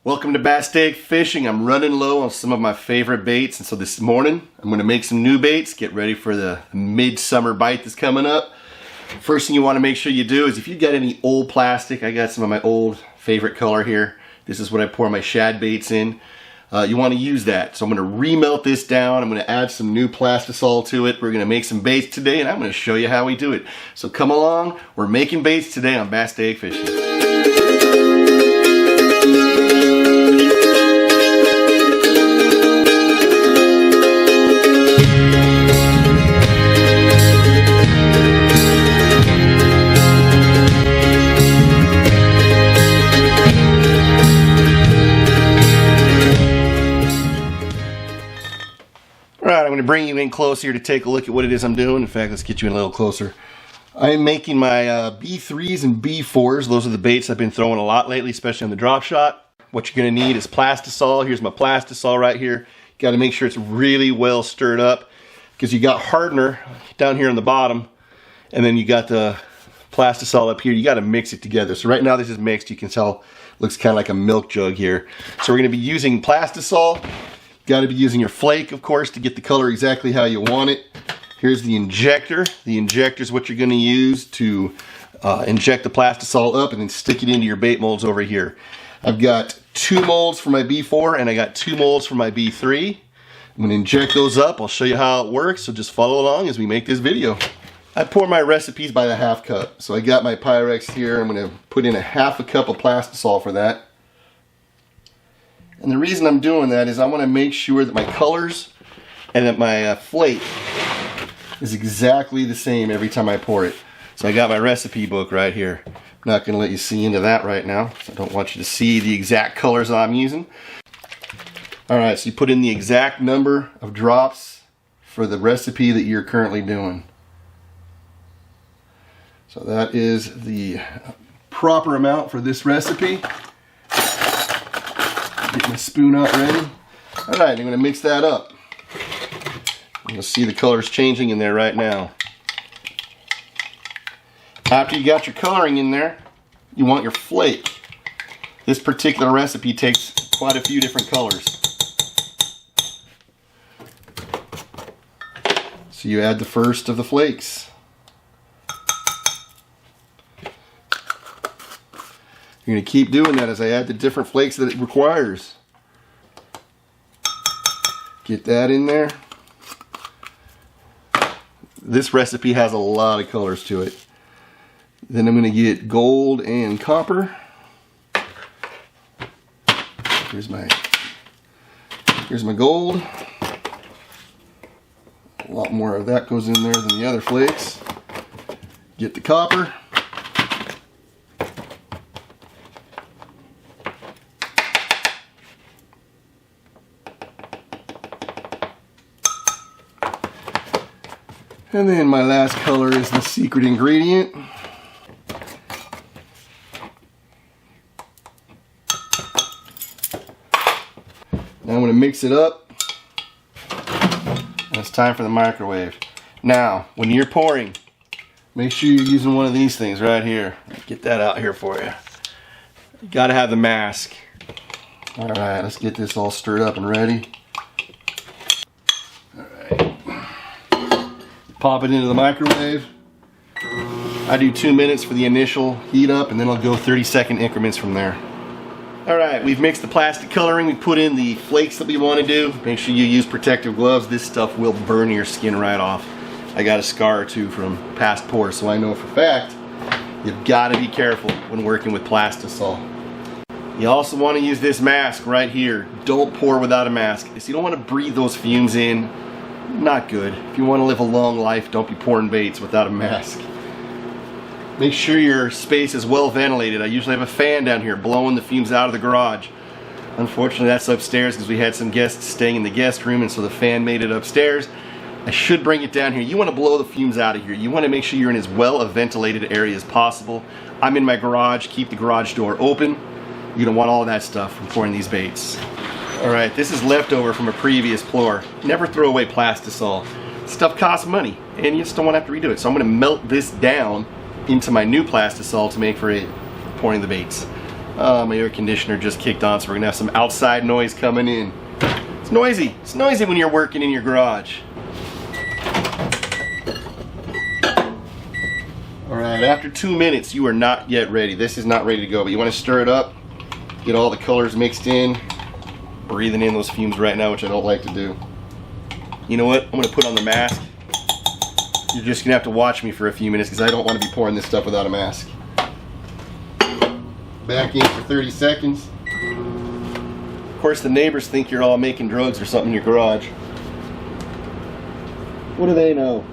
Welcome to Castaic Fishing. I'm running low on some of my favorite baits, and so this morning I'm going to make some new baits. Get ready for the midsummer bite that's coming up. First thing you want to make sure you do is if you got any old plastic, I got some of my old favorite color here. This is what I pour my shad baits in. You want to use that. So I'm going to remelt this down. I'm going to add some new plastisol to it. We're going to make some baits today, and I'm going to show you how we do it. So come along. We're making baits today on Castaic Fishing. Alright, I'm going to bring you in close here to take a look at what it is I'm doing. In fact, let's get you in a little closer. I'm making my B3s and B4s. Those are the baits I've been throwing a lot lately, especially on the drop shot. What you're going to need is plastisol. Here's my plastisol right here. You got to make sure it's really well stirred up because you got hardener down here on the bottom, and then you got the plastisol up here. You got to mix it together. So right now this is mixed. You can tell it looks kind of like a milk jug here. So we're going to be using plastisol. Got to be using your flake, of course, to get the color exactly how you want it. Here's the injector. The injector is what you're going to use to inject the plastisol up and then stick it into your bait molds over here. I've got 2 molds for my B4 and I got 2 molds for my B3. I'm going to inject those up. I'll show you how it works, so just follow along as we make this video. I pour my recipes by the half cup. So I got my Pyrex here. I'm going to put in a half a cup of plastisol for that. And the reason I'm doing that is I want to make sure that my colors and that my flake is exactly the same every time I pour it. So I got my recipe book right here. I'm not going to let you see into that right now. So I don't want you to see the exact colors I'm using. Alright, so you put in the exact number of drops for the recipe that you're currently doing. So that is the proper amount for this recipe. Get my spoon out ready. Alright, I'm going to mix that up. You'll see the colors changing in there right now. After you got your coloring in there, you want your flake. This particular recipe takes quite a few different colors. So you add the first of the flakes. You're going to keep doing that as I add the different flakes that it requires. Get that in there. This recipe has a lot of colors to it. Then I'm going to get gold and copper. Here's my gold. A lot more of that goes in there than the other flakes. Get the copper. And then my last color is the secret ingredient. Now I'm going to mix it up. And it's time for the microwave. Now, when you're pouring, make sure you're using one of these things right here. Get that out here for you. You got to have the mask. Alright, let's get this all stirred up and ready. Pop it into the microwave. I do 2 minutes for the initial heat up, and then I'll go 30-second increments from there. Alright, we've mixed the plastic coloring. We put in the flakes that we want to do. Make sure you use protective gloves. This stuff will burn your skin right off. I got a scar or 2 from past pours, so I know for a fact you've got to be careful when working with plastisol. You also want to use this mask right here. Don't pour without a mask. So you don't want to breathe those fumes in. Not good. If you want to live a long life, don't be pouring baits without a mask. Make sure your space is well ventilated. I usually have a fan down here blowing the fumes out of the garage. Unfortunately, that's upstairs because we had some guests staying in the guest room, and so the fan made it upstairs. I should bring it down here. You want to blow the fumes out of here. You want to make sure you're in as well a ventilated area as possible. I'm in my garage. Keep the garage door open. You're going to want all of that stuff from pouring these baits. Alright, this is leftover from a previous pour. Never throw away plastisol. Stuff costs money, and you just don't want to have to redo it. So I'm going to melt this down into my new plastisol to make for pouring the baits. My air conditioner just kicked on, so we're gonna have some outside noise coming in. It's noisy. It's noisy when you're working in your garage. All right, after 2 minutes, you are not yet ready. This is not ready to go, but you want to stir it up, get all the colors mixed in. Breathing in those fumes right now, which I don't like to do. You know what? I'm gonna put on the mask. You're just gonna have to watch me for a few minutes because I don't want to be pouring this stuff without a mask. Back in for 30 seconds. Of course, the neighbors think you're all making drugs or something in your garage. What do they know?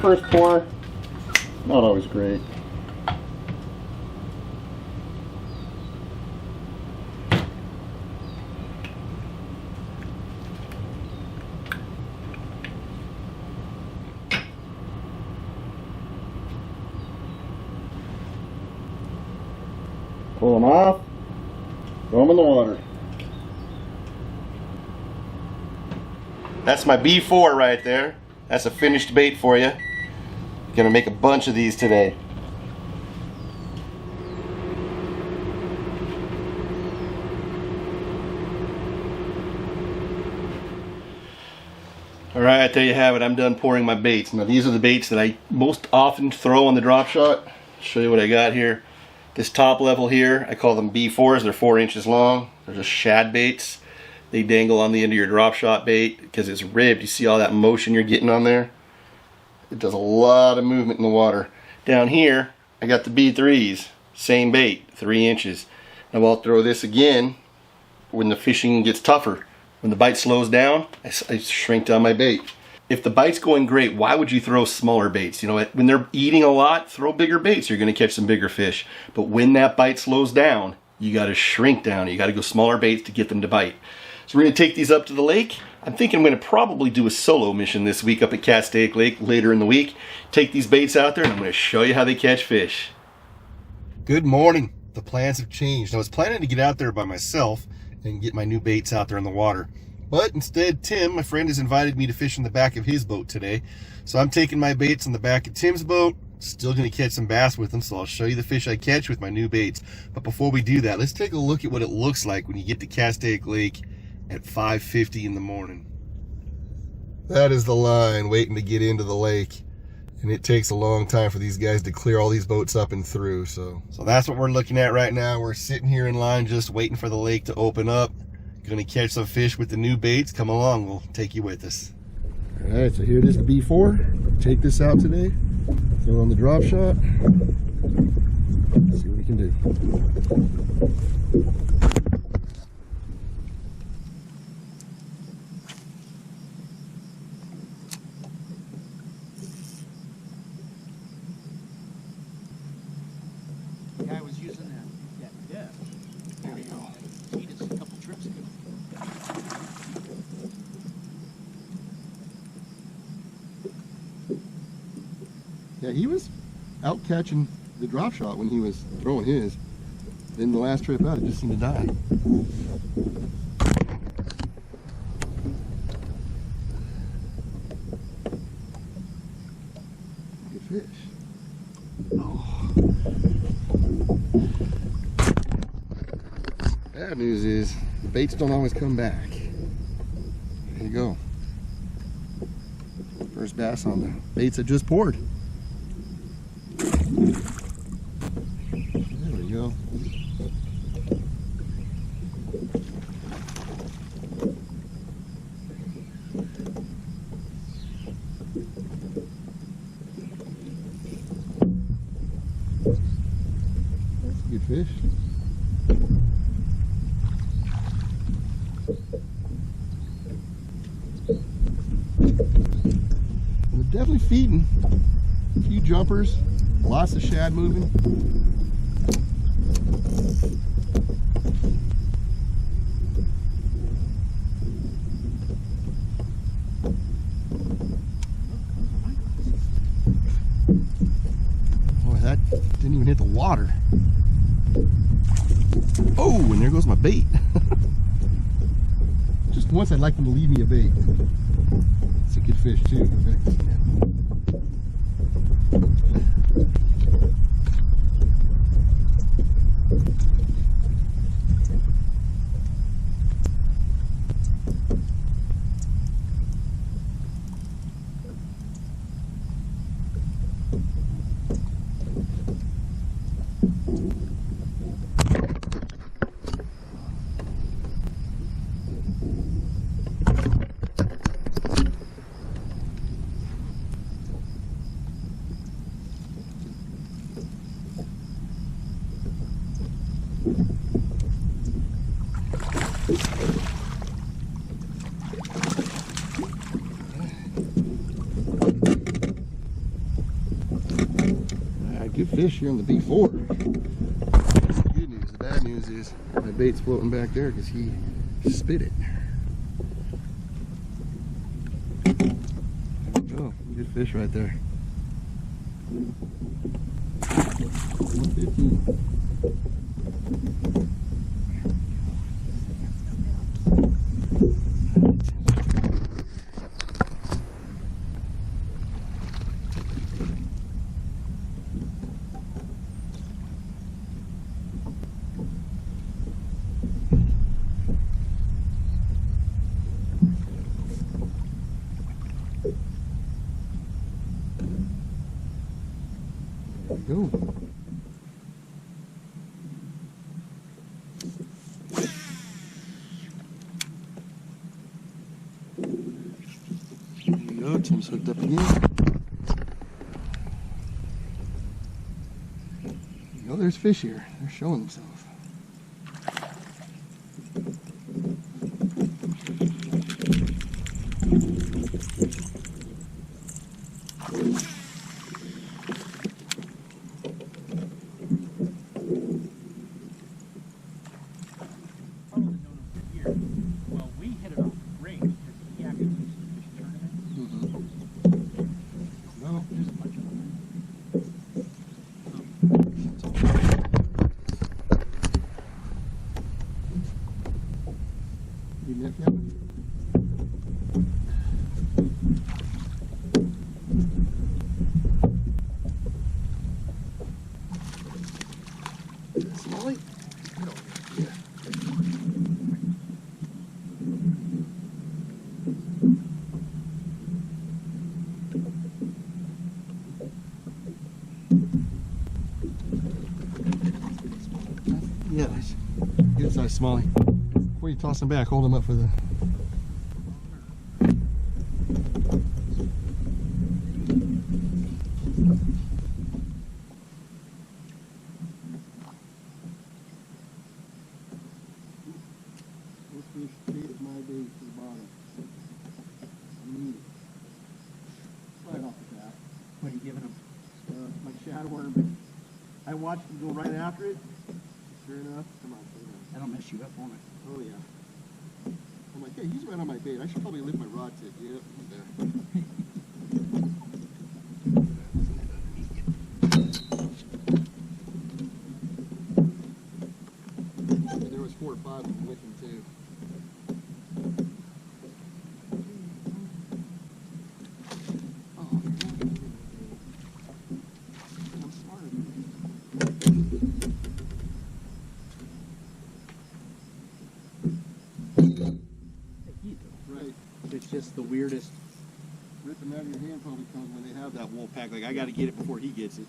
First pour, not always great. Pull them off, throw them in the water. That's my B4 right there. That's a finished bait for you. Gonna make a bunch of these today. Alright, there you have it. I'm done pouring my baits. Now these are the baits that I most often throw on the drop shot. I'll show you what I got here. This top level here, I call them B4s. They're 4 inches long. They're just shad baits. They dangle on the end of your drop shot bait because it's ribbed. You see all that motion you're getting on there? It does a lot of movement in the water. Down here, I got the B3s. Same bait, 3 inches. Now I'll throw this again when the fishing gets tougher. When the bite slows down, I shrink down my bait. If the bite's going great, why would you throw smaller baits? You know, when they're eating a lot, throw bigger baits. You're going to catch some bigger fish. But when that bite slows down, you got to shrink down. You got to go smaller baits to get them to bite. So we're going to take these up to the lake. I'm thinking I'm going to probably do a solo mission this week up at Castaic Lake later in the week. Take these baits out there and I'm going to show you how they catch fish. Good morning. The plans have changed. I was planning to get out there by myself and get my new baits out there in the water. But instead, Tim, my friend, has invited me to fish in the back of his boat today. So I'm taking my baits in the back of Tim's boat. Still going to catch some bass with them, so I'll show you the fish I catch with my new baits. But before we do that, let's take a look at what it looks like when you get to Castaic Lake at 5:50 in the morning. That is the line waiting to get into the lake, and it takes a long time for these guys to clear all these boats up and through. So that's what we're looking at right now. We're sitting here in line just waiting for the lake to open up. Gonna catch some fish with the new baits. Come along, we'll take you with us. All right, so here it is, the B4. Take this out today, throw it on the drop shot. Let's see what we can do. I was using that depth. There we go. He just a couple trips ago. Yeah, he was out catching the drop shot when he was throwing his. Then the last trip out, it just seemed to die. Good fish. Oh. Bad news is the baits don't always come back. There you go. First bass on the baits I just poured. There we go. That's a good fish. They're definitely feeding. A few jumpers, lots of shad moving. Boy, that didn't even hit the water. Oh, and there goes my bait. Just once I'd like them to leave me a bait. It's a good fish too. Go back to that. Good fish here on the B4. That's the good news. The bad news is my bait's floating back there because he spit it. Oh, good fish right there. 115. Go. There you go, Tim's hooked up again. There you go, there's fish here. They're showing themselves. Well, we hit it off great because he actually used to fish tournament. No, There's a bunch of them. you net Kevin? Smallie? Yeah. Yeah, nice. Good size Smallie. Before you toss him back, hold him up for the. This fish chased my bait to the bottom. I need it. Right off the bat. What are you giving him? My shadow worm. I watched him go right after it. Sure enough, come on. That'll mess you up, won't it? Oh yeah. I'm like, hey, he's right on my bait. I should probably lift my rod tip. Yep, he's there. There was 4 or 5 of them with him too. Oh, I'm smarter than you. Right. It's just the weirdest. Ripping out of your hand probably comes when they have that wool pack. Like, I got to get it before he gets it.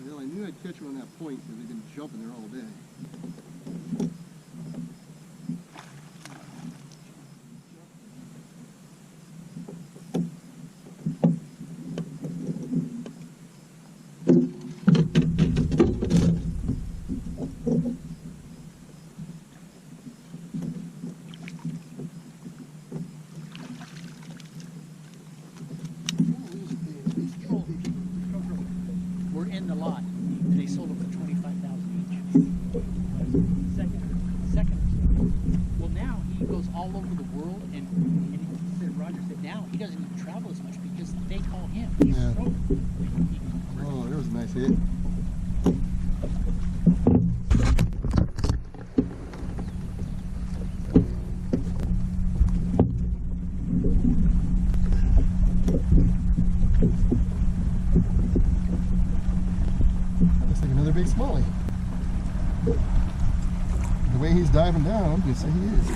Well, I knew I'd catch one on that point because they've been jumping there all day. We're in the lot, and they sold them for $25,000 each. Second. Well, now he goes all over the world, and he said, Roger said, now he doesn't even travel as much because they call him. He's Yeah. so. Oh, there was a nice hit. way he's diving down, I'm gonna say he is.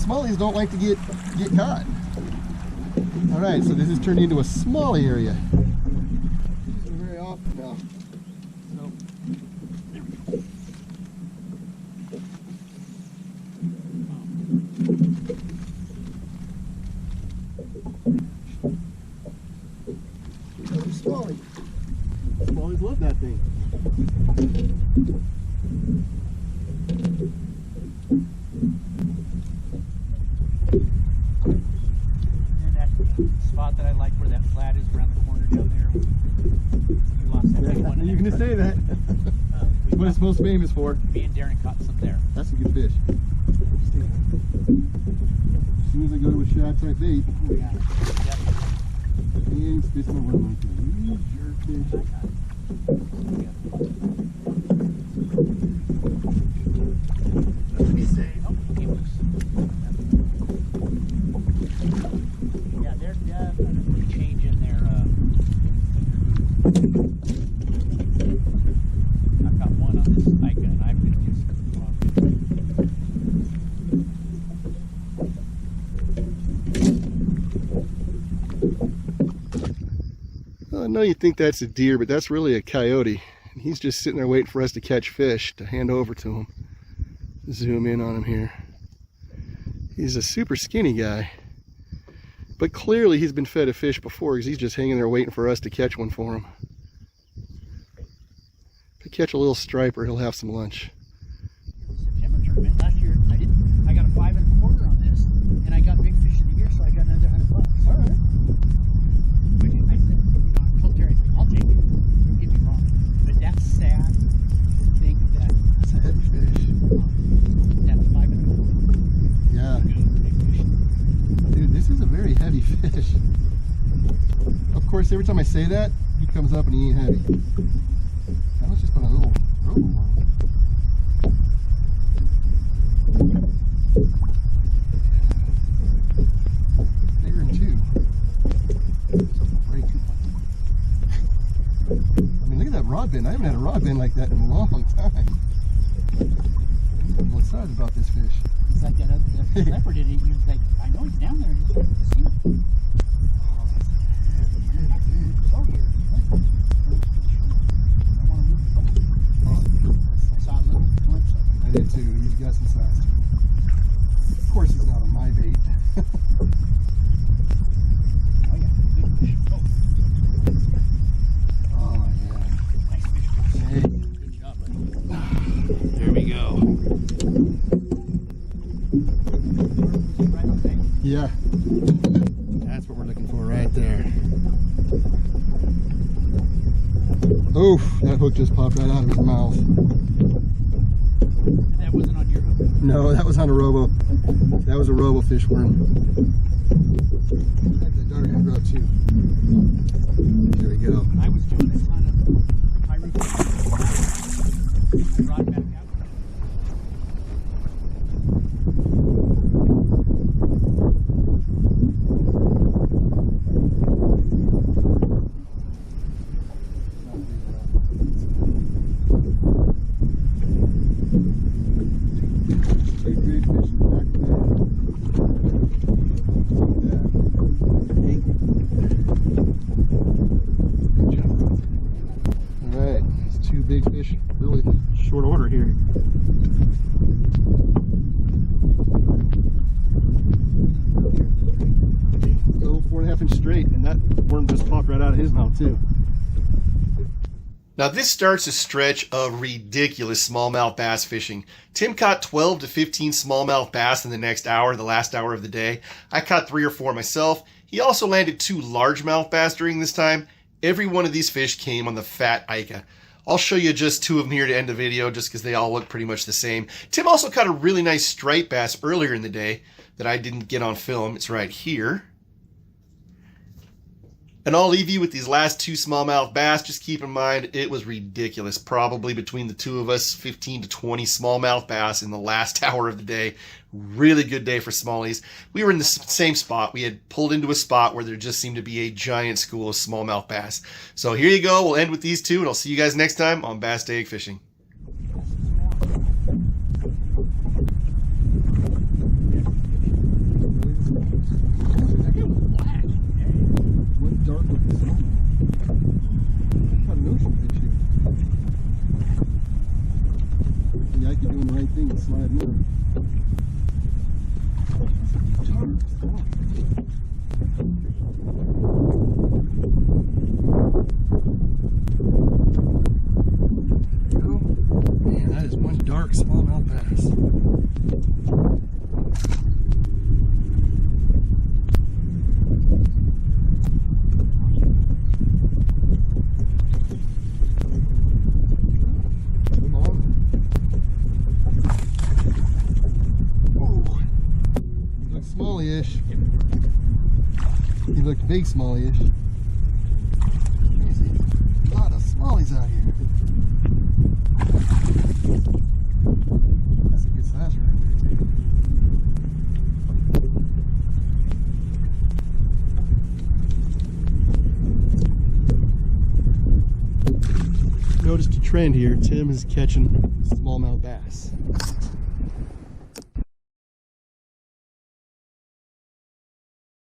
Smallies don't like to get caught. All right, so this has turned into a smallie area. Very often now. So, there we go. Another smallie. Smallies love that thing. And that spot that I like where that flat is around the corner down there. You lost that big one. You're going to say that. What it's most famous for. Me and Darren caught some there. That's a good fish. As soon as I go to a shad type bait, Yeah. Yep. and spits my worm like a jerk fish. Let me say. Oh, he came loose. Yeah, there's definitely a change in there. I've got one on this Ica, and I'm going to get I know you think that's a deer, but that's really a coyote. And he's just sitting there waiting for us to catch fish to hand over to him. Zoom in on him here. He's a super skinny guy. But clearly he's been fed a fish before because he's just hanging there waiting for us to catch one for him. If I catch a little striper, he'll have some lunch. September tournament last year. I got a 5 1/4 on this, and I got big fish of the year, so I got another $100. All right. Which I said, I told Terry, I'll take it. Don't get me wrong, but that's sad to think that That's a heavy fish. that 5 1/4. Yeah. Big fish. Dude, this is a very heavy fish. Of course, every time I say that, he comes up and he ain't heavy. That was just on a little robo worm. Bigger than 2. Way too much. I mean, look at that rod bend. I haven't had a rod bend like that in a long time. I'm excited about this fish. It's like that other leopard did it. He was like, I know he's down there. Just like to see him. Oh, here. I want to move the boat. I saw a little glimpse of it. I did too. He's got some size. Of course, he's not on my bait. Oh, yeah. Good fish. Oh, Oh, yeah. nice fish. Hey. Good job, buddy. There we go. Right on the bank. Yeah. That's what we're looking for right there. Oof, that hook just popped right out of his mouth. That wasn't on your hook. No, that was on a robo. That was a robo fish worm. That darn had grub too. There we go. I was doing a ton of high root. I brought back out. Big great fish in the back of that. Alright, it's 2 big fish, really short order here. Little 4.5 inch straight, and that worm just popped right out of his mouth too. Now this starts a stretch of ridiculous smallmouth bass fishing. Tim caught 12 to 15 smallmouth bass in the next hour, the last hour of the day. I caught 3 or 4 myself. He also landed 2 largemouth bass during this time. Every one of these fish came on the fat Ica. I'll show you just 2 of them here to end the video just because they all look pretty much the same. Tim also caught a really nice striped bass earlier in the day that I didn't get on film. It's right here. And I'll leave you with these last 2 smallmouth bass. Just keep in mind, it was ridiculous. Probably between the 2 of us, 15 to 20 smallmouth bass in the last hour of the day. Really good day for smallies. We were in the same spot. We had pulled into a spot where there just seemed to be a giant school of smallmouth bass. So here you go. We'll end with these 2, and I'll see you guys next time on Castaic Fishing. thing sliding up. Man, that is one dark smallmouth bass. Smally-ish. He looked big smally-ish. There's a lot of smallies out here. That's a good size right there too. Noticed a trend here. Tim is catching smallmouth bass.